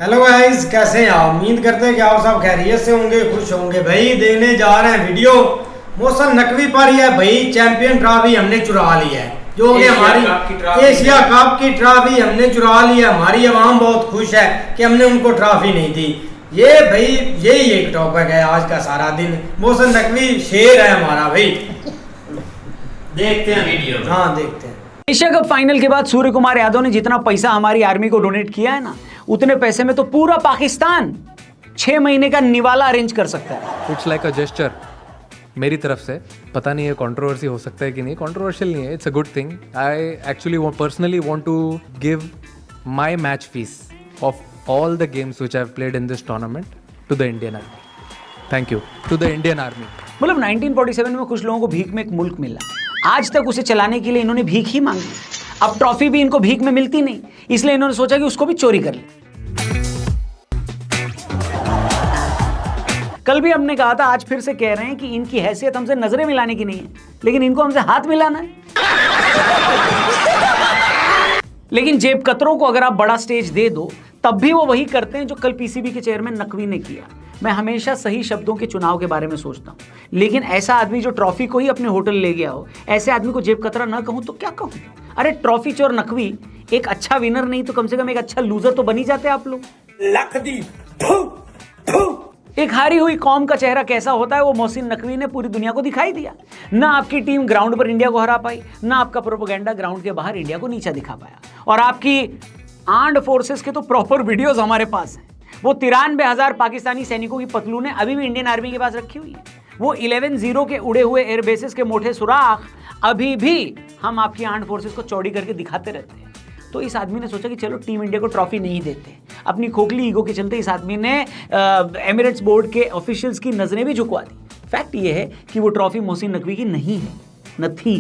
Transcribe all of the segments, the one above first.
Hello guys, कैसे हैं आप? उम्मीद करते हैं कि आप सब खैरियत से होंगे, खुश होंगे। भाई देने जा रहे हैं वीडियो मोहसिन नकवी पर ही है। भाई चैंपियन ट्रॉफी हमने चुरा ली है, जो कि हमारी एशिया कप की ट्रॉफी हमने चुरा ली है। हमारी आवाम बहुत खुश है कि हमने उनको ट्रॉफी नहीं दी। ये भाई यही एक टॉपिक है आज का सारा दिन। मोहसिन नकवी शेर है हमारा। भाई देखते हैं वीडियो। हाँ देखते हैं। एशिया कप फाइनल के बाद सूर्य कुमार यादव ने जितना पैसा हमारी आर्मी को डोनेट किया है ना, उतने पैसे में तो पूरा पाकिस्तान 6 महीने का निवाला अरेंज कर सकता है। इट्स लाइक अ जेस्चर मेरी तरफ से। पता नहीं है कंट्रोवर्सी हो सकता है कि नहीं, कंट्रोवर्शियल नहीं है, it's a good thing. I actually personally want to give my match fees of all the games which I have played in this tournament to the Indian Army. Thank you to the Indian Army. मतलब 1947 में कुछ लोगों को भीख में एक मुल्क मिला, आज तक उसे चलाने के लिए इन्होंने भीख ही मांगी। अब ट्रॉफी भी इनको भीख में मिलती नहीं, इसलिए इन्होंने सोचा कि उसको भी चोरी कर ले। कल भी हमने कहा था, आज फिर से कह रहे हैं कि इनकी हैसियत हमसे नजरें मिलाने की नहीं है, लेकिन इनको हमसे हाथ मिलाना है। लेकिन जेब कतरों को अगर आप बड़ा स्टेज दे दो, तब भी वो वही करते हैं जो कल पीसीबी के चेयरमैन नकवी ने किया। मैं हमेशा सही शब्दों के चुनाव के बारे में सोचता हूँ, लेकिन ऐसा आदमी जो ट्रॉफी को ही अपने होटल ले गया हो, ऐसे आदमी को जेब कतरा ना कहूँ तो क्या कहूँ। अरे ट्रॉफी चोर नकवी एक अच्छा विनर नहीं तो कम से कम एक अच्छा लूजर तो बन ही जाते आप लोग। एक हारी हुई कौम का चेहरा कैसा होता है वो मोहसिन नकवी ने पूरी दुनिया को दिखाई दिया। ना आपकी टीम ग्राउंड पर इंडिया को हरा पाई, ना आपका प्रोपेगेंडा ग्राउंड के बाहर इंडिया को नीचा दिखा पाया। और आपकी आर्म्ड फोर्सेस के तो प्रॉपर वीडियोस हमारे पास हैं। वो 93,000 पाकिस्तानी सैनिकों की पतलूनें अभी भी इंडियन आर्मी के पास रखी हुई है। वो 11-0 के उड़े हुए एयरबेसेस के मोटे सुराख अभी भी हम आपकी आर्म्ड फोर्सेस को चौड़ी करके दिखाते रहते हैं। तो इस आदमी ने सोचा कि चलो टीम इंडिया को ट्रॉफी नहीं देते। अपनी खोखली ईगो के चलते इस आदमी ने एमिरेट्स बोर्ड के ऑफिशियल्स की नजरें भी झुकवा दी। फैक्ट ये है कि वो ट्रॉफी मोहसिन नकवी की नहीं है, न थी।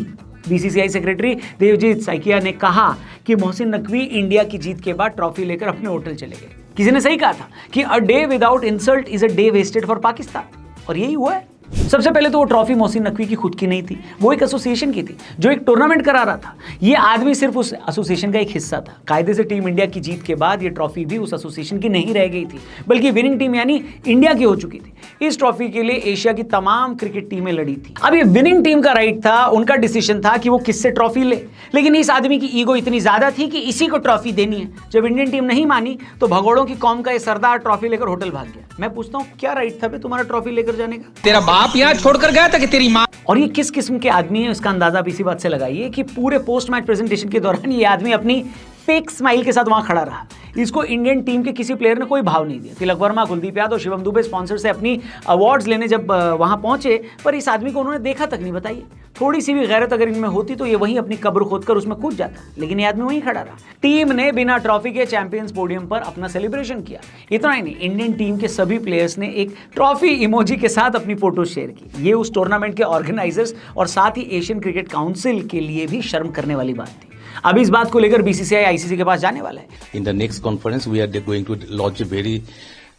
बीसीसीआई सेक्रेटरी देवजीत सैकिया ने कहा कि मोहसिन नकवी इंडिया की जीत के बाद ट्रॉफी लेकर अपने होटल चले गए। किसी ने सही कहा था कि a day without insult is a day wasted for Pakistan, और यही हुआ है। सबसे पहले तो वो ट्रॉफी मोहसिन नकवी की खुद की नहीं थी, वो एक एसोसिएशन की थी जो एक टूर्नामेंट करा रहा था। ये आदमी सिर्फ उस एसोसिएशन का एक हिस्सा था। कायदे से टीम इंडिया की जीत के बाद ये ट्रॉफी भी उस एसोसिएशन की नहीं रह गई थी, बल्कि विनिंग टीम यानी इंडिया की हो चुकी थी। इस ट्रॉफी के लिए एशिया की तमाम क्रिकेट टीमें लड़ी थी। अब ये विनिंग टीम का राइट था, उनका डिसीजन था कि वो किससे ट्रॉफी ले, लेकिन इस आदमी की ईगो इतनी ज्यादा थी कि इसी को ट्रॉफी देनी है। जब इंडियन टीम नहीं मानी तो भगोड़ों की कौम का ये सरदार ट्रॉफी लेकर होटल भाग गया। मैं पूछता हूँ, क्या राइट था बे तुम्हारा ट्रॉफी लेकर जाने का? तेरा बाप यहाँ छोड़कर गया था कि तेरी माँ? और ये किस किस्म के आदमी है, इसका अंदाजा भी इसी बात से लगाइए कि पूरे पोस्ट मैच प्रेजेंटेशन के दौरान ये आदमी अपनी फेक स्माइल के साथ वहां खड़ा रहा। इसको इंडियन टीम के किसी प्लेयर ने कोई भाव नहीं दिया। तिलक वर्मा, कुलदीप यादव, शिवम दुबे स्पॉन्सर से अपनी अवार्ड्स लेने जब वहां पहुंचे, पर इस आदमी को उन्होंने देखा तक नहीं। बताइए, थोड़ी सी भी गैरत अगर इनमें होती तो ये वहीं अपनी कब्र खोदकर उसमें कूद जाता, लेकिन ये आदमी वहीं खड़ा रहा। टीम ने बिना ट्रॉफी के चैंपियंस पोडियम पर अपना सेलिब्रेशन किया। इतना ही नहीं, इंडियन टीम के सभी प्लेयर्स ने एक ट्रॉफी इमोजी के साथ अपनी फोटो शेयर की। ये उस टूर्नामेंट के ऑर्गेनाइजर्स और साथ ही एशियन क्रिकेट काउंसिल के लिए भी शर्म करने वाली बात थी। अब इस बात को लेकर बीसीसीआई आईसीसी के पास जाने वाला है। In the next conference, we are going to lodge a very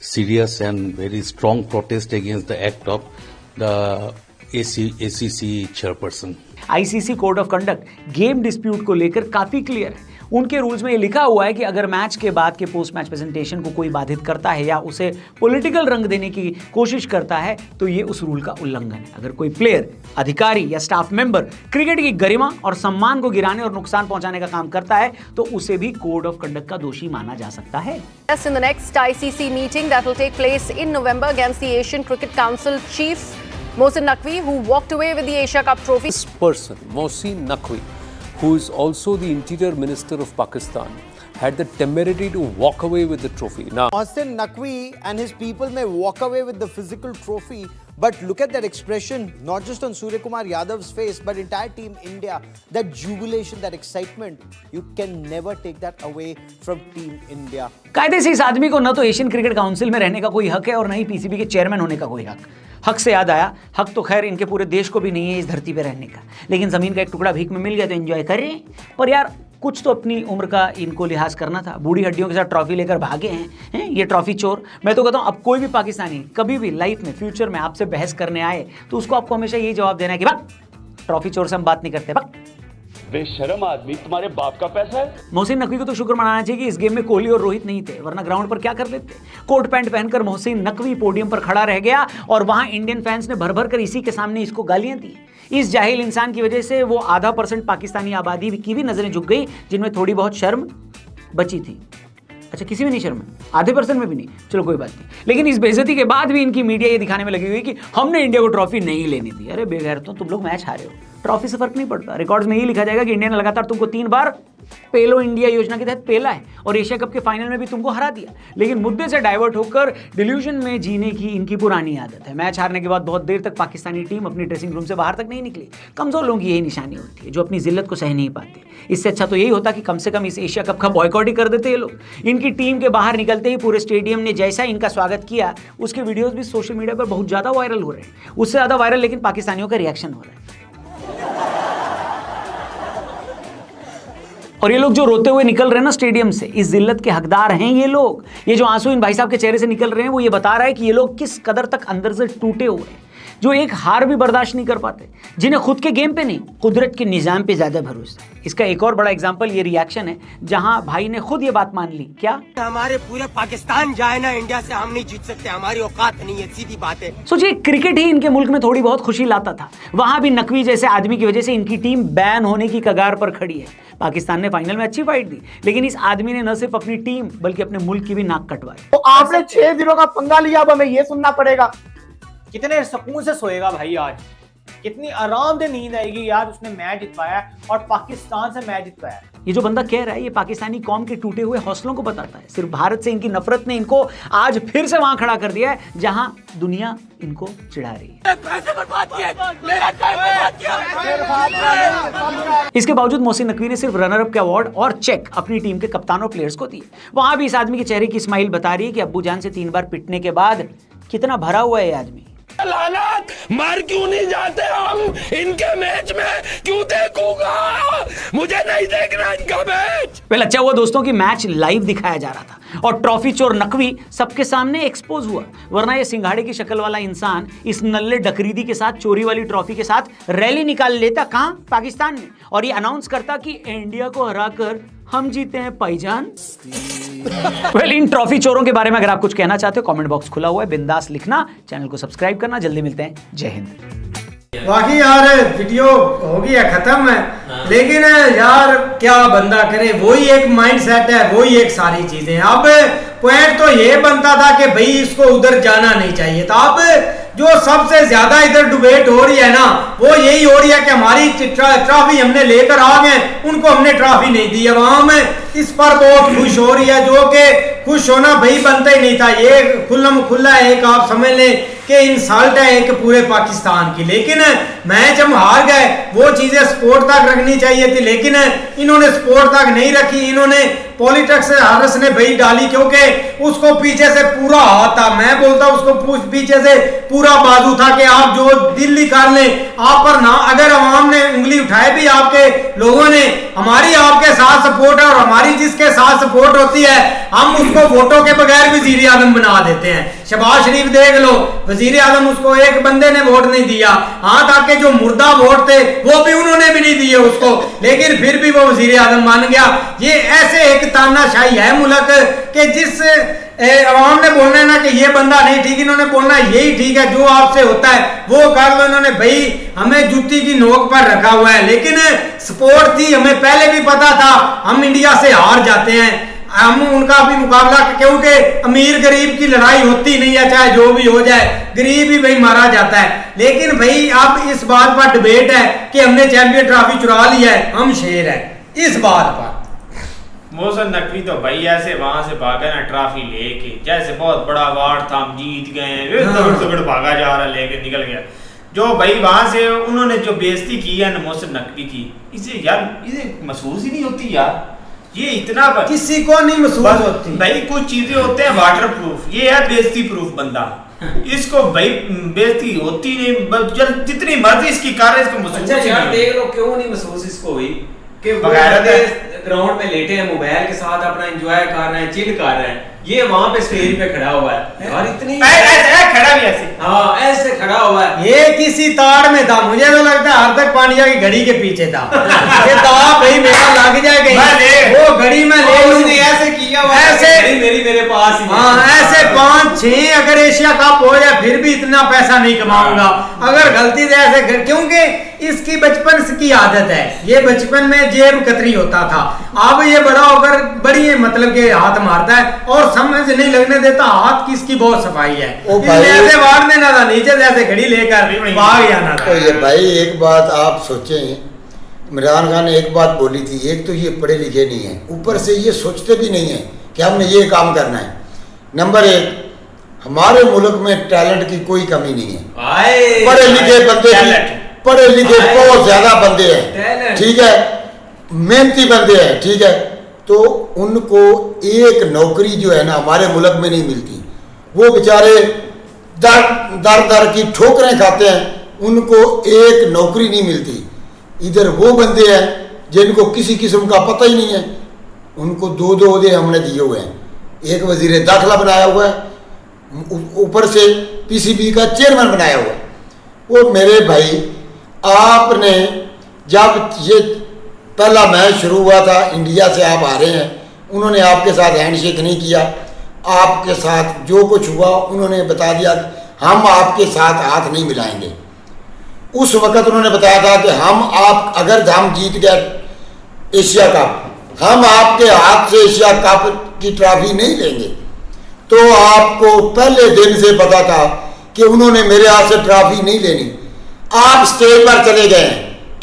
serious and very strong protest against the act of the ACC chairperson. ICC code of conduct game dispute को लेकर काफी clear है। उनके rules में ये लिखा हुआ है कि अगर मैच के बाद के पोस्ट मैच प्रेजेंटेशन को कोई बाधित करता है या उसे पॉलिटिकल रंग देने की कोशिश करता है तो ये उस रूल का उल्लंघन है। अगर कोई प्लेयर, अधिकारी या स्टाफ मेंबर क्रिकेट की गरिमा और सम्मान को गिराने और नुकसान पहुंचाने का काम करता है तो उसे भी कोड ऑफ कंडक्ट का दोषी माना जा सकता है। In the next ICC meeting that will take place in November against the Asian Cricket Council chief Mohsin Naqvi, who walked away with the Asia Cup trophy. This person, Mohsin Naqvi, who is also the Interior Minister of Pakistan, had the temerity to walk away with the trophy. Now, Mohsin Naqvi and his people may walk away with the physical trophy, but look at that expression, not just on Surya Kumar Yadav's face, but entire Team India, that jubilation, that excitement, you can never take that away from Team India. कायदे से इस आदमी को न तो Asian cricket council में रहने का कोई हक है और न ही पीसीबी के चेयरमैन होने का कोई हक। हक से याद आया, हक तो खैर इनके पूरे देश को भी नहीं है इस धरती पे रहने का, लेकिन जमीन का एक टुकड़ा भीख में मिल गया तो एंजॉय करें। पर यार कुछ तो अपनी उम्र का इनको लिहाज करना था। बूढ़ी हड्डियों के साथ ट्रॉफी लेकर भागे हैं ये ट्रॉफी चोर। मैं तो कहता हूँ अब कोई भी पाकिस्तानी कभी भी लाइफ में, फ्यूचर में आपसे बहस करने आए तो उसको आपको हमेशा यही जवाब देना है कि भाग, ट्रॉफी चोर से हम बात नहीं करते, भाग। बेशरम आदमी, तुम्हारे बाप का पैसा है। मोहसिन नकवी को तो शुक्र मनाना चाहिए कि इस गेम में कोहली और रोहित नहीं थे, वरना ग्राउंड पर क्या कर लेते। कोट पैंट पहनकर मोहसिन नकवी पोडियम पर खड़ा रह गया और वहां इंडियन फैंस ने भर भर कर इसी के सामने इसको गालियां दी। इस जाहिल इंसान की वजह से वो आधा % पाकिस्तानी आबादी की भी नजरें झुक गई जिनमें थोड़ी बहुत शर्म बची थी। अच्छा, किसी में नहीं शर्म, आधे % में भी नहीं, चलो कोई बात नहीं। लेकिन इस बेइज्जती के बाद भी इनकी मीडिया ये दिखाने में लगी हुई कि हमने इंडिया को ट्रॉफी नहीं लेनी थी। अरे बेगैरतों, तुम लोग मैच हारे हो, ट्रॉफी से फर्क नहीं पड़ता। रिकॉर्ड्स में यही लिखा जाएगा कि इंडिया ने लगातार तुमको 3 बार पेलो इंडिया योजना के तहत पेला है और एशिया कप के फाइनल में भी तुमको हरा दिया। लेकिन मुद्दे से डाइवर्ट होकर डिल्यूजन में जीने की इनकी पुरानी आदत है। मैच हारने के बाद बहुत देर तक पाकिस्तानी टीम अपनी ड्रेसिंग रूम से बाहर तक नहीं निकली। कमजोर लोगों की यही निशानी होती है, जो अपनी जिल्लत को सह नहीं पाते। इससे अच्छा तो यही होता कि कम से कम इस एशिया कप का बॉयकॉट ही कर देते ये लोग। इनकी टीम के बाहर निकलते ही पूरे स्टेडियम ने जैसा इनका स्वागत किया, उसके वीडियोस भी सोशल मीडिया पर बहुत ज्यादा वायरल हो रहे हैं। उससे ज्यादा वायरल लेकिन पाकिस्तानियों का रिएक्शन हो रहा है। और ये लोग जो रोते हुए निकल रहे हैं ना स्टेडियम से, इस जिल्लत के हकदार हैं ये लोग। ये जो आंसू इन भाई साहब के चेहरे से निकल रहे हैं, वो ये बता रहा है कि ये लोग किस कदर तक अंदर से टूटे हुए हैं, जो एक हार भी बर्दाश्त नहीं कर पाते, जिन्हें खुद के गेम पे नहीं कुदरत के निजाम पे ज्यादा भरोसा है। इसका एक और बड़ा एग्जांपल ये रिएक्शन है, जहां भाई ने खुद ये बात मान ली। क्या हमारे पूरे पाकिस्तान जाए ना इंडिया से, हम नहीं जीत सकते, हमारी औकात नहीं है, सीधी बात है। सोचिए, क्रिकेट ही इनके मुल्क में थोड़ी बहुत खुशी लाता था, वहां भी नकवी जैसे आदमी की वजह से इनकी टीम बैन होने की कगार पर खड़ी है। पाकिस्तान ने फाइनल में अच्छी फाइट दी, लेकिन इस आदमी ने न सिर्फ अपनी टीम बल्कि अपने मुल्क की भी नाक कटवाई। तो आपने 6 दिनों का पंगा लिया, अब हमें ये सुनना पड़ेगा। कितने सुकून से सोएगा भाई आज, कितनी आराम से नींद आएगी यार, उसने मैच जितवाया और पाकिस्तान से मैच जितवाया। ये जो बंदा कह रहा है, ये पाकिस्तानी कौम के टूटे हुए हौसलों को बताता है। सिर्फ भारत से इनकी नफरत ने इनको आज फिर से वहां खड़ा कर दिया है जहां दुनिया इनको चिढ़ा रही है। इसके बावजूद मोहसिन नकवी ने सिर्फ रनर अप के अवार्ड और चेक अपनी टीम के कप्तान और प्लेयर्स को दिए। वहां भी इस आदमी के चेहरे की स्माइल बता रही है कि अब्बू जान से 3 बार पिटने के बाद कितना भरा हुआ है ये आदमी। लानत, मार क्यों नहीं जाते हम इनके मैच में, क्यों देखूंगा, मुझे नहीं देखना इनका मैच। पहले अच्छा हुआ दोस्तों कि मैच लाइव दिखाया जा रहा था और ट्रॉफी चोर नकवी सबके सामने एक्सपोज हुआ, वरना ये सिंघाड़े की शक्ल वाला इंसान इस नल्ले डकरीदी के साथ चोरी वाली ट्रॉफी के साथ रैली निकाल लेता कहां, पाकिस्तान में, और ये अनाउंस करता कि इंडिया को हराकर हम जीते हैं भाईजान। वेल, इन ट्रॉफी चोरों के बारे में अगर आप कुछ कहना चाहते हो, कमेंट बॉक्स खुला हुआ है, बिंदास लिखना। चैनल को सब्सक्राइब करना। जल्दी मिलते हैं, जय हिंद। बाकी यार वीडियो हो गया खत्म है, लेकिन यार क्या बंदा करे, वही एक माइंड सेट है, वही एक सारी चीजें। अब पॉइंट तो ये बनता था कि भाई इसको उधर जाना नहीं चाहिए था। अब जो सबसे ज्यादा इधर डिबेट हो रही है ना, वो यही हो रही है कि हमारी ट्रॉफी हमने लेकर आ गए, उनको हमने ट्रॉफी नहीं दी। अब में इस पर बहुत खुश हो रही है, जो कि खुश होना भाई बनता ही नहीं था। ये खुल्ला एक आप समझ लें कि इंसल्ट है एक पूरे पाकिस्तान की। लेकिन मैच हम हार गए, वो चीजें स्पोर्ट तक रखनी चाहिए थी, लेकिन इन्होंने स्पोर्ट तक नहीं रखी। इन्होंने पॉलिटिक्स हरस ने भाई डाली, क्योंकि उसको पीछे से पूरा हाथ था। मैं बोलता उसको पीछे से पूरा बाजू था कि आप जो दिल्ली कर लें, आप पर ना अगर अवाम ने उंगली उठाए भी, आपके लोगों ने, हमारी आपके साथ सपोर्ट है और हमारी जिसके साथ सपोर्ट होती है, हम उसको वोटों के बगैर वजीर आजम बना देते हैं। शहबाज शरीफ देख लो, वजीर आजम उसको एक बंदे ने वोट नहीं दिया। हाँ, ताकि जो मुर्दा वोट थे वो भी उन्होंने भी नहीं दिए उसको, लेकिन फिर भी वो वजीर आजम बन गया। ये ऐसे एक तानाशाही है मुल्क के जिस अवाम ने बोलना है ना कि ये बंदा नहीं ठीक, इन्होंने बोलना यही ठीक है, जो आपसे होता है वो कर लो। इन्होंने भाई हमें जूती की नोक पर रखा हुआ है, लेकिन सपोर्ट थी, हमें पहले भी पता था हम इंडिया से हार जाते हैं। हम उनका भी मुकाबला, क्योंकि अमीर गरीब की लड़ाई होती नहीं है, चाहे जो भी हो जाए, गरीब ही भाई मारा जाता है। लेकिन भाई अब इस बात पर डिबेट है कि हमने चैंपियन ट्रॉफी चुरा ली है, हम शेर है इस बात पर। मोहसिन नकवी तो भाई ऐसे वहां से भागा ना ट्रॉफी लेके, जैसे बहुत बड़ा अवार्ड था, हम जीत गए, दौड़ भागा जा रहा, लेके निकल गया। जो भाई वहां से उन्होंने जो बेइज्जती की है ना मोहसिन नकवी की, इसे यार इसे महसूस ही नहीं होती यार। ये इतना किसी को नहीं महसूस होती भाई। कुछ चीजें होते हैं वाटर प्रूफ, ये है बेइज्जती प्रूफ बंदा। इसको भाई बेइज्जती होती नहीं, जितनी मर्जी इसकी कार है, इसको महसूस। अच्छा यार देख लो, क्यों नहीं महसूस इसको भी कि ग्राउंड में लेटे हैं, मोबाइल के साथ अपना एंजॉय कर रहे हैं, चिल कर रहे हैं, ये वहां पे स्टेज पे खड़ा हुआ है यार, इतनी खड़ा भी ऐसे, हाँ ऐसे खड़ा हुआ है। ये किसी ताड़ में था, मुझे तो लगता है हार्दिक पांड्या की घड़ी के पीछे था। ये था भाई मेरा लग जाए कहीं, वो घड़ी में ले लूं, ऐसे किया हुआ, ऐसे मेरे पास ही। हाँ ऐसे 5-6 अगर एशिया कप हो जाए फिर भी इतना पैसा नहीं कमाऊंगा अगर गलती से ऐसे, क्योंकि इसकी बचपन की आदत है, ये बचपन में जेब कतरी होता था, अब ये बड़ा होकर बड़ी मतलब के हाथ मारता है और समझ नहीं लगने देता हाथ किसकी बहुत सफाई है, ऐसे वार देना था, नीचे से ऐसे घड़ी लेकर भाग जाना था। तो ये भाई एक बात आप सोचें, इमरान खान ने एक बात बोली थी, एक तो ये पढ़े लिखे नहीं है, ऊपर से ये सोचते भी नहीं है कि हमने ये काम करना है। नंबर 1, हमारे मुल्क में टैलेंट की कोई कमी नहीं है, पढ़े लिखे बंदे, पढ़े लिखे बहुत ज्यादा बंदे हैं, ठीक है, मेहनती बंदे हैं, ठीक है, तो उनको एक नौकरी जो है ना हमारे मुल्क में नहीं मिलती, वो बेचारे दर की ठोकरें खाते हैं, उनको एक नौकरी नहीं मिलती। इधर वो बंदे हैं जिनको किसी किस्म का पता ही नहीं है, उनको 2 ओहदे हमने दिए हुए हैं, एक वजीर दाखिला बनाया हुआ है, ऊपर से पीसीबी का चेयरमैन बनाया हुआ है। वो मेरे भाई, आपने जब ये पहला मैच शुरू हुआ था, इंडिया से आप आ रहे हैं, उन्होंने आपके साथ हैंडशेक नहीं किया, आपके साथ जो कुछ हुआ उन्होंने बता दिया हम आपके साथ हाथ नहीं मिलाएंगे। उस वक़्त उन्होंने बताया था कि अगर हम जीत गए एशिया कप, हम आपके हाथ से एशिया कप की ट्रॉफी नहीं लेंगे। तो आपको पहले दिन से पता था कि उन्होंने मेरे हाथ से ट्रॉफी नहीं लेनी। आप स्टेज पर चले गए,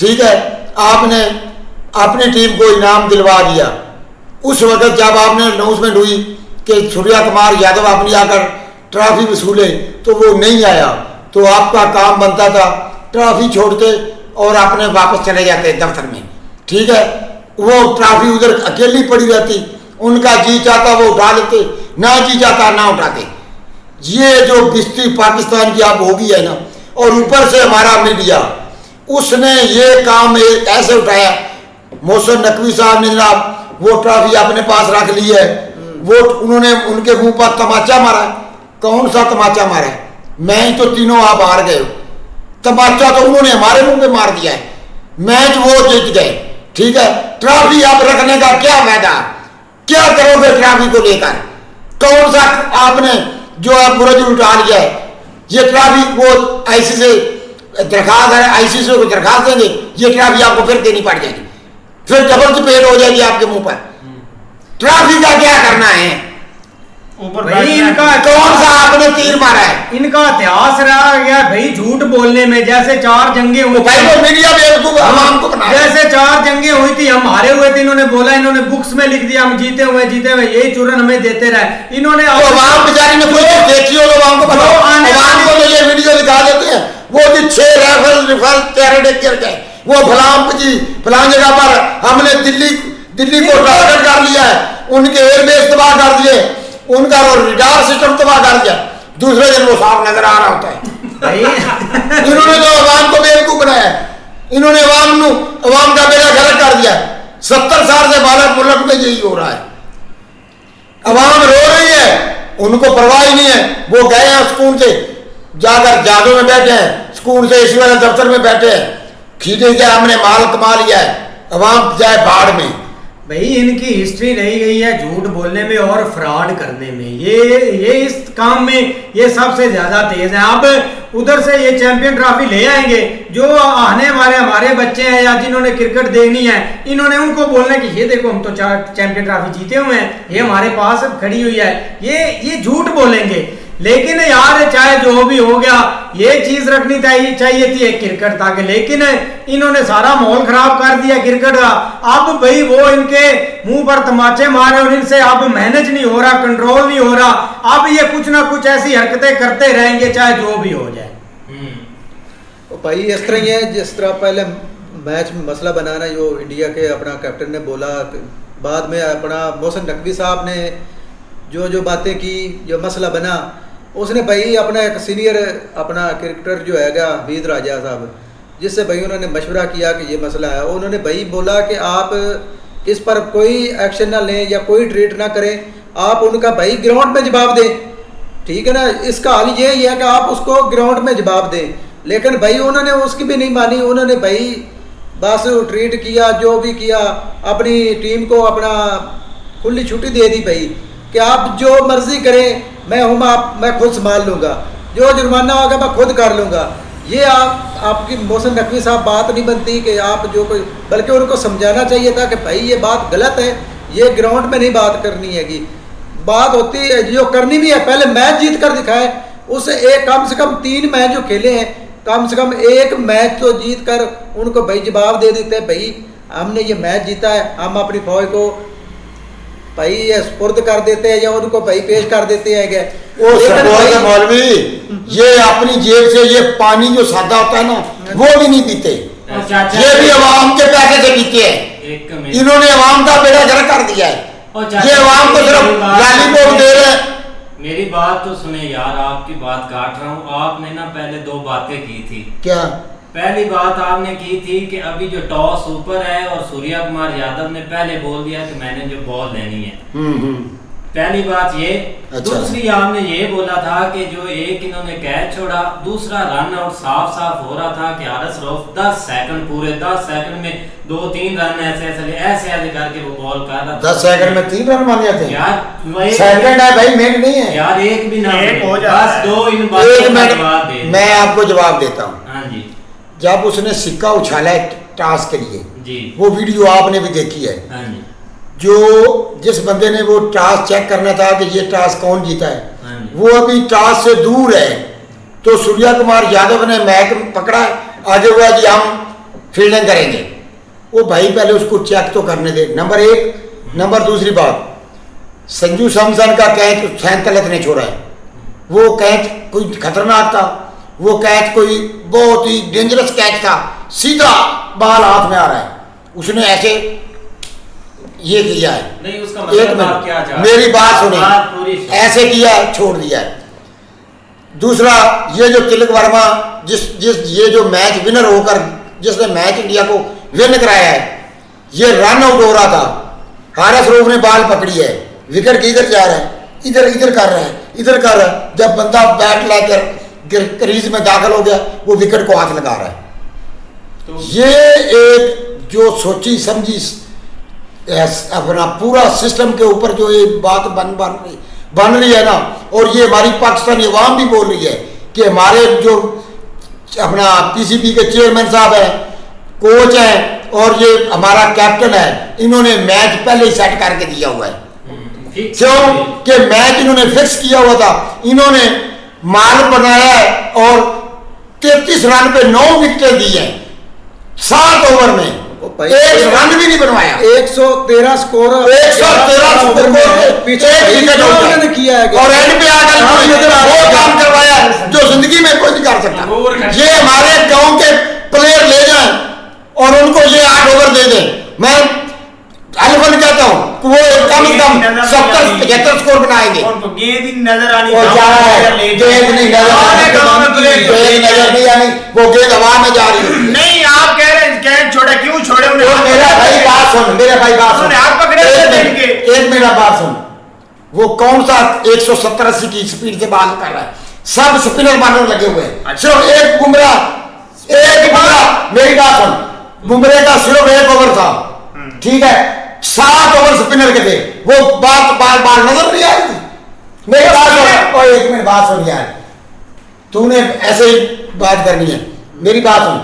ठीक है, आपने अपनी टीम को इनाम दिलवा दिया। उस वक्त जब आपने अनाउंसमेंट हुई कि सूर्या कुमार यादव अपनी आकर ट्रॉफी वसूले, तो वो नहीं आया, तो आपका काम बनता था ट्रॉफी छोड़ते और अपने वापस चले जाते दफ्तर में, ठीक है, वो ट्रॉफी उधर अकेली पड़ी रहती, उनका जी चाहता वो उठा लेते, ना जी चाहता ना उठाते। ये जो बिस्ती पाकिस्तान की आप होगी है ना, और ऊपर से हमारा मीडिया, उसने ये काम ऐसे उठाया। मोहसिन नकवी साहब ने जनाब वो ट्रॉफी अपने पास रख ली है, वो उन्होंने उनके मुंह पर तमाचा मारा। कौन सा तमाचा मारा है? मैच तो तीनों आप हार गए, तमाचा तो उन्होंने हमारे मुंह पे मार दिया है, मैच वो जीत गए, ठीक है। ट्रॉफी आप रखने का क्या फायदा, क्या करोगे ट्रॉफी को लेकर? कौन सा आपने जो आप बुरज उठा लिया है, ये ट्रॉफी वो आईसीसी से दरखास्त है, आईसीसी को दरखास्त देंगे, ये ट्रॉफी आपको फिर देनी पड़ जाएगी, फिर डबल की पेड हो जाएगी आपके मुंह पर। ट्रॉफी का क्या करना है? भाई इनका कौन सा आपने तीर मारा है? इनका इतिहास रहा गया भाई झूठ बोलने में। जैसे 4 जंगे हुई, भाई वो मीडिया बेवकूफ आवाम को बना, जैसे 4 जंगे हुई थी, हम हारे हुए थे, इन्होंने बोला, इन्होंने बुक्स में लिख दिया हम जीते हुए, यही चूरन हमें देते रहे इन्होंने। आवाम बेचारी ने कोई देखी हो, आवाम को बताओ, आवाम को तो ये वीडियो दिखा देते हैं, वो जो 6 राइफल तैयार गिर गए, वो फलां जगह पर हमने दिल्ली को टारगेट कर लिया है, उनके एयरबेस तबाह कर दिए, उनका रडार सिस्टम तबाह कर दिया, दूसरे दिन वो साफ नजर आ रहा होता है। इन्होंने तो अवाम को बेवकूफ बनाया, इन्होंने अवाम का बेड़ा गलत कर दिया। 70 साल से बालक मुल्क में यही हो रहा है, अवाम रो रही है, उनको परवाह ही नहीं है। वो गए हैं सुकून से, जाकर जादू में बैठे हैं, सुकून से इसी वाले दफ्तर में बैठे हैं, खींचे क्या हमने माल कमा लिया है, अवाम जाए बाढ़ में। भाई इनकी हिस्ट्री रही गई है झूठ बोलने में और फ्रॉड करने में, ये इस काम में ये सबसे ज्यादा तेज है। अब उधर से ये चैंपियन ट्रॉफी ले आएंगे, जो आने वाले हमारे बच्चे हैं या जिन्होंने क्रिकेट देखनी है, इन्होंने उनको बोलना कि ये देखो हम तो 4 चैंपियन ट्रॉफी जीते हुए हैं, ये हमारे पास खड़ी हुई है, ये झूठ बोलेंगे। लेकिन यार चाहे जो भी हो गया, ये चीज रखनी चाहिए थी एक क्रिकेट ताकि, लेकिन इन्होंने सारा माहौल खराब कर दिया क्रिकेट का। अब भाई वो इनके मुंह पर तमाचे मारे और इनसे अब मैनेज नहीं हो रहा, कंट्रोल नहीं हो रहा। अब ये कुछ ना कुछ ऐसी हरकतें करते रहेंगे चाहे जो भी हो जाए। तो भाई इस तरह ही है, जिस तरह पहले मैच में मसला बनाना जो इंडिया के अपना कैप्टन ने बोला, बाद में अपना मोहसिन नकवी साहब ने जो बातें की, जो मसला बना, उसने भाई अपना एक सीनियर अपना क्रिकेटर जो हैगा हमीद राजा साहब, जिससे भाई उन्होंने मशवरा किया कि ये मसला है, उन्होंने भाई बोला कि आप इस पर कोई एक्शन ना लें या कोई ट्रीट ना करें, आप उनका भाई ग्राउंड में जवाब दें, ठीक है ना। इसका हल ये ही है कि आप उसको ग्राउंड में जवाब दें, लेकिन भाई उन्होंने उसकी भी नहीं मानी। उन्होंने भाई बस ट्रीट किया, जो भी किया, अपनी टीम को अपना खुली छुट्टी दे दी भाई कि आप जो मर्जी करें, मैं खुद संभाल लूँगा, जो जुर्माना होगा मैं खुद कर लूँगा। ये आपकी मोहसिन नकवी साहब बात नहीं बनती कि आप जो कोई, बल्कि उनको समझाना चाहिए था कि भाई ये बात गलत है, ये ग्राउंड में नहीं बात करनी हैगी। बात होती है जो करनी भी है, पहले मैच जीत कर दिखाए। उसे एक कम से कम 3 मैच जो खेले हैं, कम से कम एक मैच तो जीत कर उनको भाई जवाब दे देते हैं, भाई हमने ये मैच जीता है, हम अपनी फौज को भाई स्पुर्द कर देते हैं या उनको भाई पेश कर देते हैं। मौलवी ये अपनी जेब से ये पानी जो सादा होता है ना, वो भी नहीं पीते, ये भी अवाम के पैसे से पीते हैं। इन्होंने अवाम का बेड़ा गर्क कर दिया है, ये अवाम को सिर्फ लॉलीपॉप दे रहे हैं। मेरी बात तो सुने यार, आपकी बात काट रहा हूँ। आपने ना पहले 2 बातें की थी। क्या? पहली बात आपने की थी कि अभी जो टॉस ऊपर है और सूर्या कुमार यादव ने पहले बोल दिया कि मैंने जो बॉल लेनी है। पहली बात ये। अच्छा। दूसरी आपने ये बोला था कि जो एक इन्होंने कैच छोड़ा, दूसरा रन आउट साफ साफ हो रहा था कि हारिस रऊफ 10 सेकंड पूरे 10 सेकंड में 2-3 रन ऐसे करके वो बॉल कर रहा था। 10 सेकंड में 3 रन मान जाते हैं यार, सेकंड है भाई, मिनट नहीं है यार, एक भी ना एक हो बस जाता 2 इन बातों का जवाब दे। मैं आपको जवाब देता हूँ। हाँ जी। जब उसने सिक्का उछाला है टास्क के लिए जी, वो वीडियो आपने भी देखी है। हाँ जी। जो जिस बंदे ने वो टास्क चेक करना था कि ये टास्क कौन जीता है, वो अभी टास्क से दूर है, तो सूर्या कुमार यादव ने मैच पकड़ा, आगे हुआ कि हम फील्डिंग करेंगे। वो भाई पहले उसको चेक तो करने दे, नंबर 1। नंबर दूसरी बात, संजू सैमसन का कैच हुसैन तलत ने छोड़ा है। वो कैच कोई खतरनाक था, वो कैच कोई बहुत ही डेंजरस कैच था, सीधा बाल हाथ में आ रहा है, उसने ऐसे ये किया है। नहीं, उसका मतलब आप क्या चाहते हैं? मेरी बात सुनिए, ऐसे किया है, छोड़ दिया है। दूसरा, ये जो तिलक वर्मा जिस ये जो मैच विनर होकर जिसने मैच इंडिया को विन कराया है, ये रन आउट हो रहा था, हारिस रऊफ ने बाल पकड़ी है, विकेट किधर जा रहा है, इधर कर रहा है, इधर कर रहा है। जब बंदा बैट लेकर क्रीज में दाखिल हो गया, वो विकेट को हाथ लगा रहा है। तो ये एक जो सोची समझी अपना पूरा सिस्टम के ऊपर जो ये बात बन रही है ना, और ये हमारी पाकिस्तानी अवाम भी बोल रही है कि हमारे जो अपना पीसीबी के चेयरमैन साहब हैं, कोच हैं और ये हमारा कैप्टन है, इन्होंने मैच पहले ही सेट करके दिया हुआ है। क्यों कि मैच इन्होंने फिक्स किया हुआ था, इन्होंने माल बनाया है और 33 रन पे 9 विकेटें दी हैं 7 ओवर में, एक रन भी नहीं बनवाया। 113 स्कोर, 113 स्कोर पीछे विकेट किया है और एंड पे आकर वो काम करवाया जो जिंदगी में कोई नहीं कर सकता। ये हमारे गांव के प्लेयर ले जाएं और उनको ये 8 ओवर दे दें, मैं अलफन कहता हूँ वो कम से कम 70-75 स्कोर बनाएंगे। गेंद ही नजर आनी, गेंद नहीं नजर आनी, वो गेंद हवा में जा रही है। नहीं, आप कह रहे हैं कैच छोड़ा, क्यों छोड़े उन्हें? मेरा भाई बात सुन, हाथ पकड़े एक मेरा बात सुन, वो कौन सा 170-80 की स्पीड से बाल कर रहा है, सब स्पिनर मारने लगे हुए हैं, सिर्फ एक बुमराह, मेरी बात सुन, बुमराह का सिर्फ 1 ओवर था, ठीक है, 7 ओवर स्पिनर के थे, वो बाल नजर नहीं आ रही थी। मेरी बात सुन, और 1 मिनट बात सुन यार, तूने ऐसे ही बात करनी है, मेरी बात सुन।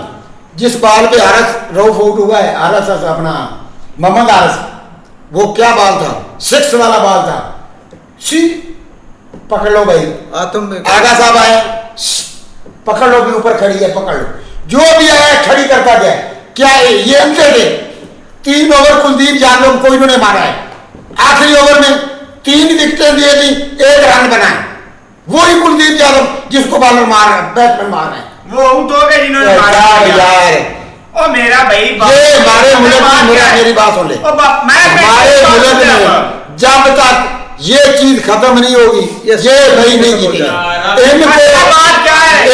जिस बाल पे हारिस रऊफ आउट हुआ है, हारिस अपना मोहम्मद हारिस, वो क्या बाल था? 6 वाला बाल था। सी पकड़ लो भाई, आगा साहब आए, पकड़ लो, भी ऊपर खड़ी है, पकड़ लो, जो भी आया खड़ी करता गया। क्या ये अंधे थे? 3 ओवर कुलदीप यादव को इन्होंने मारा है, आखिरी ओवर में 3 विकेटें दी थी, 1 रन बनाए, वही कुलदीप यादव जिसको बॉलर मार रहा है, बैट्समैन मार रहे हैं, वो आउट हो गए जिन्होंने मारा यार। ओ मेरा भाई, ये हमारे मुल्क में, मेरी बात सुन ले, हमारे मुल्क में जब तक ये चीज खत्म नहीं होगी, ये भाई नहीं जीतेगा।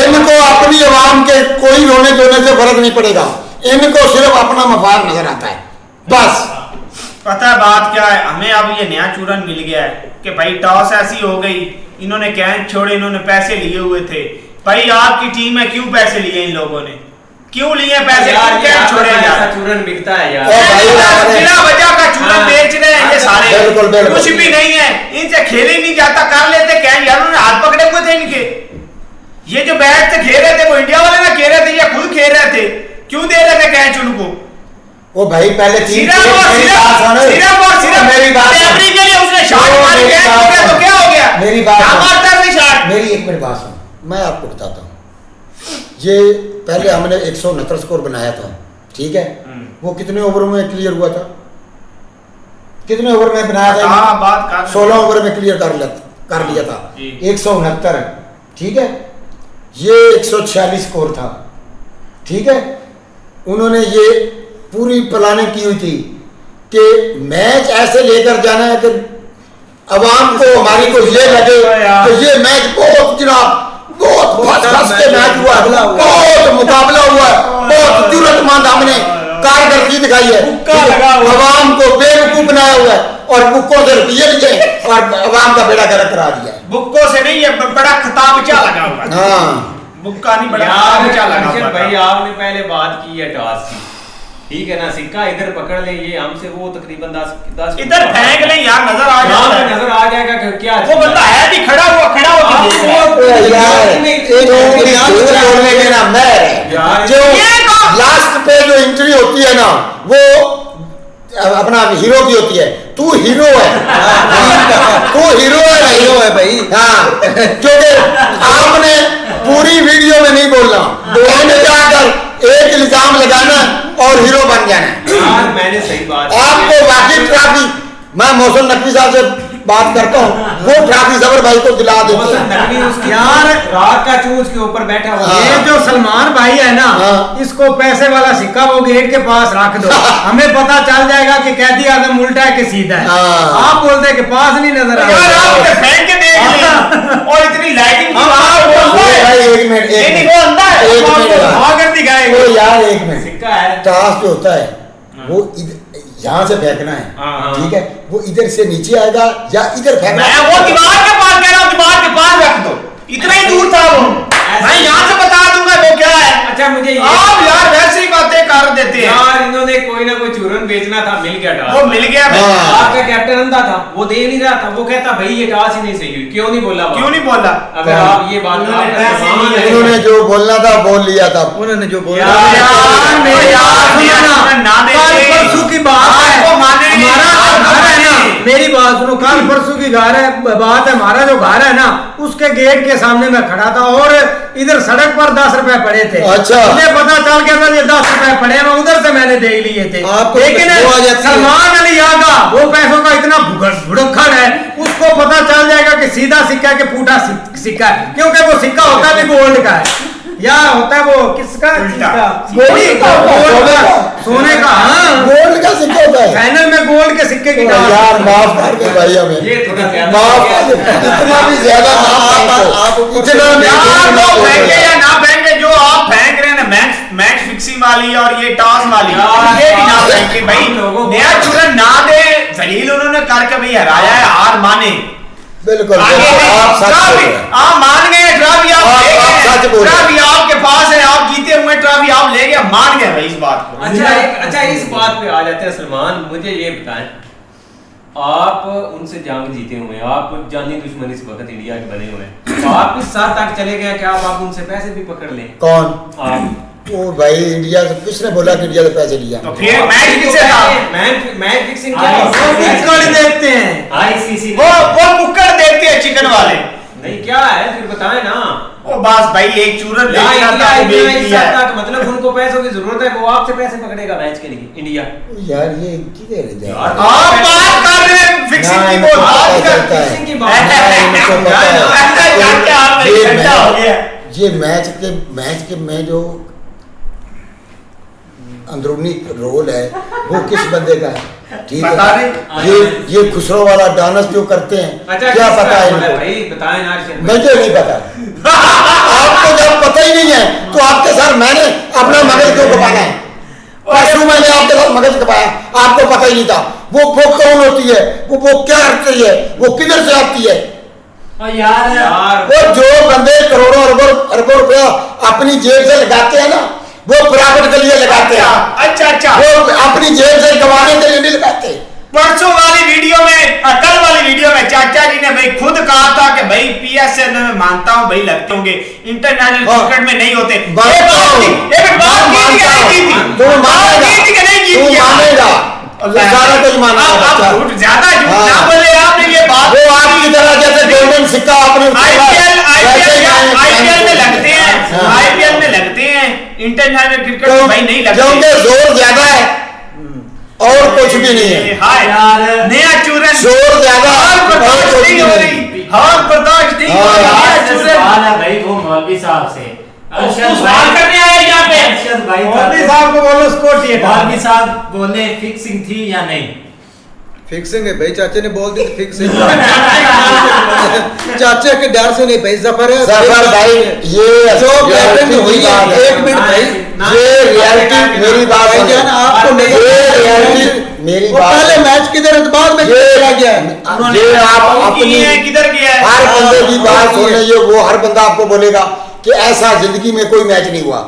इनको अपनी आवाम के कोई रोने धोने से फर्क नहीं पड़ेगा, इनको सिर्फ अपना मफाद नजर आता है बस। पता है बात क्या है, हमें अब ये नया चूरन मिल गया है, कि भाई टॉस ऐसी हो गई, इन्होंने कैच छोड़े, इन्होंने पैसे लिए हुए थे। भाई आपकी टीम में क्यों पैसे लिए इन लोगों ने, क्यों लिए पैसे, क्यों कैच छोड़े यार? चूरन बिकता है यार, बिना वजह का चूरन बेच रहे हैं ये सारे, कुछ भी नहीं है, इनसे खेल ही नहीं जाता, कर लेते कैच यार। उन्होंने हाथ पकड़े हुए थे इनके, ये जो बैट से खेल रहे थे वो इंडिया वाले ना खेल रहे थे, ये खुद खेल रहे थे, क्यों दे रहे थे कैच उनको? वो भाई पहले मेरी बात मेरी एक मिनट बात सुन, मैं आपको बताता हूँ। ये पहले हमने 169 स्कोर बनाया था, ठीक है, वो कितने ओवरों में क्लियर हुआ था? कितने ओवर में बनाया था? 16 ओवर में क्लियर कर लिया था, 169, ठीक है। ये 146 स्कोर था, ठीक है। उन्होंने ये पूरी प्लानिंग की हुई थी कि मैच ऐसे लेकर जाना है कि अवाम को हमारी को ये लगे तो ये मैच बहुत जनाब बहुत फर्स्ट के मैच हुआ, बहुत मुकाबला हुआ, बहुत जरूरतमंद हमने कारकर्दगी दिखाई है, अवाम को बेवकूफ बनाया हुआ है और बुक्कों से रुपये लिए और अवाम का बेड़ा गर्क करा दिया है। बुक्कों से नहीं, ये बड़ा खिताबचा लगा हुआ है। हाँ बुक्का नहीं, बड़ा खिताबचा लगा हुआ है। भाई आपने पहले बात की है टॉस की, ठीक है ना, सिक्का इधर पकड़ ले, ये हमसे वो तकरीबन 10 इधर फेंक ले यार, नजर आ जाएगा, नजर आ जाएगा क्या वो बंदा है भी खड़ा हुआ जो लास्ट पे जो एंट्री होती है ना वो अपना हीरो की होती है। तू हीरो है, तू हीरो है भाई। हाँ, क्योंकि आपने पूरी वीडियो में नहीं बोलना, जाकर एक इल्जाम लगाना और हीरो बन जाना। मैंने सही बात, आपको वाकई ट्रॉफी, मैं मोहसिन नकवी साहब से बात करता हूँ, वो ट्रॉफी जबर भाई को दिला देते हैं यार। रात का चूज के ऊपर बैठा हुआ ये जो सलमान भाई है ना, इसको पैसे वाला सिक्का वो गेट के पास रख दो, हमें पता चल जाएगा कि कैदी आदम उल्टा है कि सीधा है। आप बोलते हैं कि पास नहीं नजर आ रहा, फेंक के देख ले और इतनी लाइटिंग यार एक मिनट, सिक्का है टास्क जो होता है वो यहाँ से फेंकना है, ठीक है, वो इधर से नीचे आएगा या इधर फेंकना है? वो दीवार के पास कह रहा हूँ, दीवार के पास रख दो, इतना ही दूर था वो, मैं यहाँ से बता दूंगा वो क्या है। अच्छा मुझे आप यार वैसे ही बातें कर देते हैं यार, इन्होंने कोई ना कोई चूरन बेचना था, मिल गया टॉस, वो मिल गया। आपका कैप्टन अंधा था, वो दे नहीं रहा था, वो कहता भाई ये टॉस ही नहीं सही हुई, क्यों नहीं बोला? क्यों नहीं बोला? अगर आप ये बात, उन्होंने जो बोलना था बोल लिया था, उन्होंने जो बोला मेरी बात सुनो, कल परसों की बात है, हमारा जो घर है ना उसके गेट के सामने मैं खड़ा था और इधर सड़क पर 10 रुपए पड़े थे। अच्छा, मुझे पता चल गया था ये 10 रुपए पड़े, मैं उधर से मैंने देख लिए थे। लेकिन सलमान अली आगा वो पैसों का इतना भुड़क्खड़ है, उसको पता चल जाएगा कि सीधा सिक्का के फूटा सिक्का है, क्योंकि वो सिक्का होता भी गोल्ड का है या होता है वो किसका, गोल्ड का, सोने का। हाँ, गोल्ड का सिक्का होता है, फाइनल में गोल्ड के सिक्के की यार माफ कर दे भाई, हमें माफ कर दे, इतना भी ज्यादा फेंके या ना फेंके, जो आप फेंक रहे हैं ना मैच फिक्सिंग वाली और ये टॉस वाली, ये भी ना फेंके भाई, नया चूरन ना दे, जलील उन्होंने करके भाई हराया है, हार माने। बिल्कुल आप मान गए, ट्रॉफी आपके पास है, आप जीते हुए ट्रॉफी आप ले गए, मान गए भाई इस बात को। अच्छा इस बात पे आ जाते हैं सलमान, मुझे ये बताएं, आप उनसे जंग जीते हुए हैं, आप जानी दुश्मनी इस वक्त इंडिया के बने हुए हैं, तो आप इस साल तक चले गए, क्या आप उनसे पैसे भी पकड़ लें? कौन? आप। ओ भाई इंडिया से किसने बोला कि इंडिया से पैसे लिया? तो फिर मैच किसे था? मैच फिक्सिंग क्या है? कुक्कड़ देते हैं, आईसीसी वो कुक्कड़ देते हैं चिकन वाले। नहीं क्या है फिर बताएं ना। ओ बस भाई एक चूरन मतलब उनको पैसों की जरूरत है, वो आपसे पैसे पकड़ेगा मैच के लिए इंडिया। यार ये किधर है आप बात कर रहे हैं फिक्सिंग की, फिक्सिंग की बात ये मैच के में जो अंदरूनी रोल है वो किस बंदे का है, ठीक है? ये खुसरो वाला डांस जो करते हैं, अच्छा, क्या पता है इनको? भाई बताएं ना, मुझे नहीं पता। आपको जब पता ही नहीं है तो आपके साथ मैंने अपना मगज क्यों खपाना है? परसों मैंने आपके साथ मगज खपाया, आपको पता ही नहीं था। वो कौन होती है, वो क्या करती है, वो किधर से आती है? यार वो जो बंदे करोड़ों अरबों रुपया अपनी जेब से लगाते हैं ना, वो प्रॉफिट के लिए लगाते हैं। अच्छा वो अपनी जेब से कमाने के लिए नहीं लगाते। परसों वाली वीडियो में, कल वाली वीडियो में चाचा जी ने भाई खुद कहा था कि भाई पीएसएल में मानता हूं भाई लगते होंगे, इंटरनेशनल क्रिकेट में नहीं होते। तू मानेगा, सारा कुछ मानेगा। ज्यादा झूठ ना बोले आपने ये बात। वो आपकी तरह जैसे गोल्डन सिक्का आपने आईपीएल में लगते हैं, आईपीएल में लगते हैं, इंटरनेशनल क्रिकेट में भाई नहीं लगते क्योंकि जोर ज्यादा है और कुछ भी नहीं है। नया चूरन जोर ज्यादा नहीं हो रही, हाँ बर्दाश्त नहीं हो रही भाई। वो मौलवी साहब से सवाल करने आए यहाँ पे, मौलवी साहब को बोलो स्कोर चाहिए। मौलवी साहब बोले फिक्सिंग थी या नहीं? फिक्सिंग है भाई, चाचे ने बोल दी फिक्सिंग। चाचा के डर से नहीं भाई, जफर है भाई, ये जो बैटिंग हुई है 1 मिनट भाई, ये रियलिटी मेरी बात है, आपको रियलिटी मेरी बात। पहले मैच किधर है, बाद में किधर गया है? ये आप अपनी किधर गया है, हर बंदे की बात सुन रही है, वो हर बंदा आपको बोलेगा कि ऐसा जिंदगी में कोई मैच नहीं हुआ।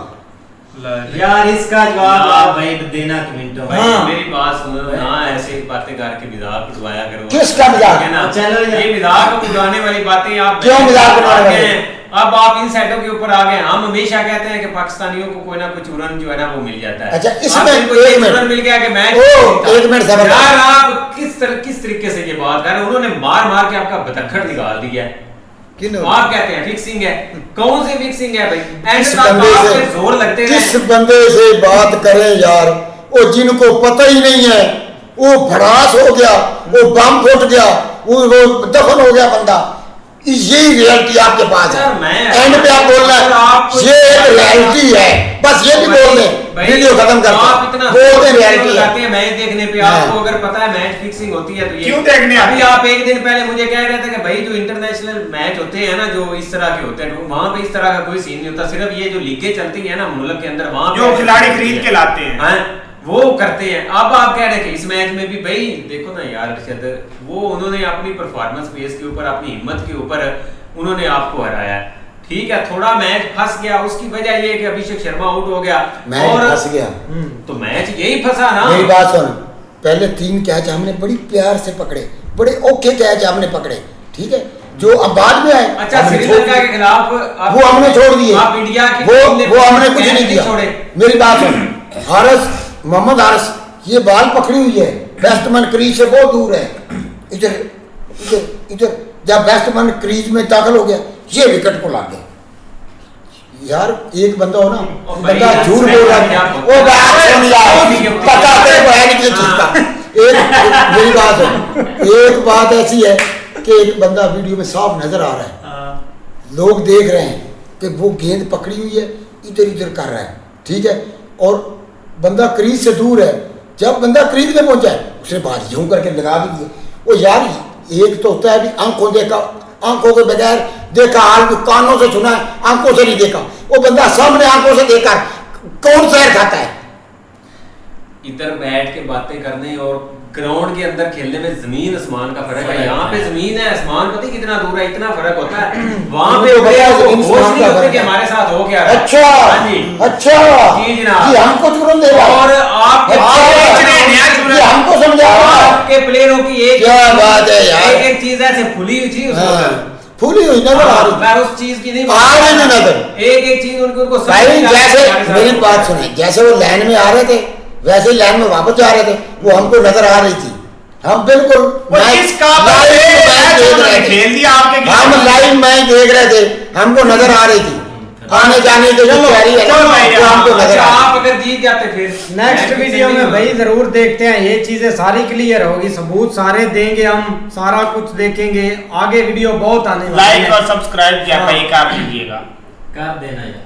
यार इसका जवाब आप भाई देना कमेंटों में। भाई मेरी बात सुनो ना, ऐसे बातें करके मजाक उड़ाया करो। किसका मजाक? चलो ये मजाक उड़ाने वाली बातें आप क्यों मजाक उड़ाने वाली? अब आप इन साइडों के ऊपर आ गए। हम हमेशा कहते हैं कि पाकिस्तानियों को कोई ना कोई चूरन जो है ना वो मिल जाता है। अच्छा, इसमें आपको ये चूरन मिल गया कि मैच एक मिनट सबर यार, आप किस तरीके से ये बात कर रहे हैं? उन्होंने मार के आपका बतखड़ निकाल दिया है। आप कहते हैं फिक्सिंग है, कौन सी फिक्सिंग है भाई? किस बंदे से जोर लगते हैं, किस बंदे से बात करें यार? वो जिनको पता ही नहीं है, वो भड़ास हो गया, वो बम फूट गया, वो दफन हो गया बंदा। यही रियलिटी आपके पास है। एंड पे आप बोल रहे हैं ये एक रियलिटी है, बस ये भी बोल दें, वीडियो खत्म करते आप इतना बोल दें रियलिटी है। मैच देखने पे आपको अगर पता है मैच फिक्सिंग होती है तो ये क्यों देखने? अभी आप एक दिन पहले मुझे कह रहे थे कि भाई जो इंटरनेशनल मैच होते हैं ना, जो इस तरह के होते हैं, वहां पे इस तरह का कोई सीन नहीं होता। सिर्फ ये जो लीगें चलती है ना मुल्क के अंदर, वहां जो खिलाड़ी खरीद के लाते हैं वो करते हैं। अब आप कह रहे हैं कि इस मैच में भी भाई देखो ना यार अरशद, वो उन्होंने अपनी परफॉर्मेंस बेस के ऊपर, अपनी हिम्मत के ऊपर उन्होंने आपको हराया। ठीक है, थोड़ा मैच फंस गया, उसकी वजह ये कि अभिषेक शर्मा आउट हो गया और फंस गया, तो मैच यही फंसा ना। मेरी बात सुन, पहले 3 कैच हमने बड़ी प्यार से पकड़े, बड़े ओके कैच हमने पकड़े, ठीक है, जो अब बाद में आए। अच्छा, श्रीलंका के खिलाफ वो हमने छोड़ दिए, आप इंडिया की वो हमने कुछ नहीं किया। मेरी बात सुन, मोहम्मद हारिस ये बाल पकड़ी हुई है, बैट्समैन क्रीज से बहुत दूर है, इधर इधर इधर, जब बैट्समैन क्रीज में दाखिल हो गया ये विकेट को लाग गया। यार एक बंदा हो ना, बंदा झूठ बोल रहा है, वो बात सुन यार, पता तेरे को है नहीं किसी चीज का। एक मेरी बात है, एक बात ऐसी है कि एक बंदा वीडियो में साफ नजर आ रहा है, लोग देख रहे हैं कि वो गेंद पकड़ी हुई है, इधर इधर कर रहा है, ठीक है, और बंदा क्रीज से दूर है। जब बंदा क्रीज में पहुंचा है उसने बात यूं करके लगा भी दिया। वो यार एक तो होता है अभी आंखों देखा, आंखों के बगैर देखा, हाल कानों से सुना, आंखों से नहीं देखा। वो बंदा सामने आंखों से देखा, कौन शहर खाता है? इधर बैठ के बातें करने और ग्राउंड के अंदर खेलने में जमीन आसमान का फर्क है। यहाँ पे जमीन है, आसमान पता कितना दूर है, इतना फर्क होता है। वहाँ पे हमारे साथ हो क्या? अच्छा अच्छा जी जनाब, जी हमको चुरन दे रहा और हमको समझा आपके प्लेयरों की एक क्या बात है यार, एक चीज ऐसे फुली हुई थी, फूली हुई नजर आ रही, मैं उस चीज की नहीं आ रही नहीं नजर। एक चीज उनको भाई जैसे मेरी बात सुने, जैसे वो लाइन में आ रहे थे वैसे ही लाइन में वापस जा रहे थे, वो हमको नजर आ रही थी। हम बिल्कुल हम लाइव मैच देख रहे थे, हमको नजर आ रही थी, आने जाने के जो हमको नजर आ। आप अगर जीत जाते फिर नेक्स्ट वीडियो में भाई जरूर देखते हैं, ये चीजें सारी क्लियर होगी, सबूत सारे देंगे, हम सारा कुछ देखेंगे, आगे वीडियो बहुत आने वाली है। लाइक और सब्सक्राइब क्या भाई कर लीजिएगा, कर देना यार।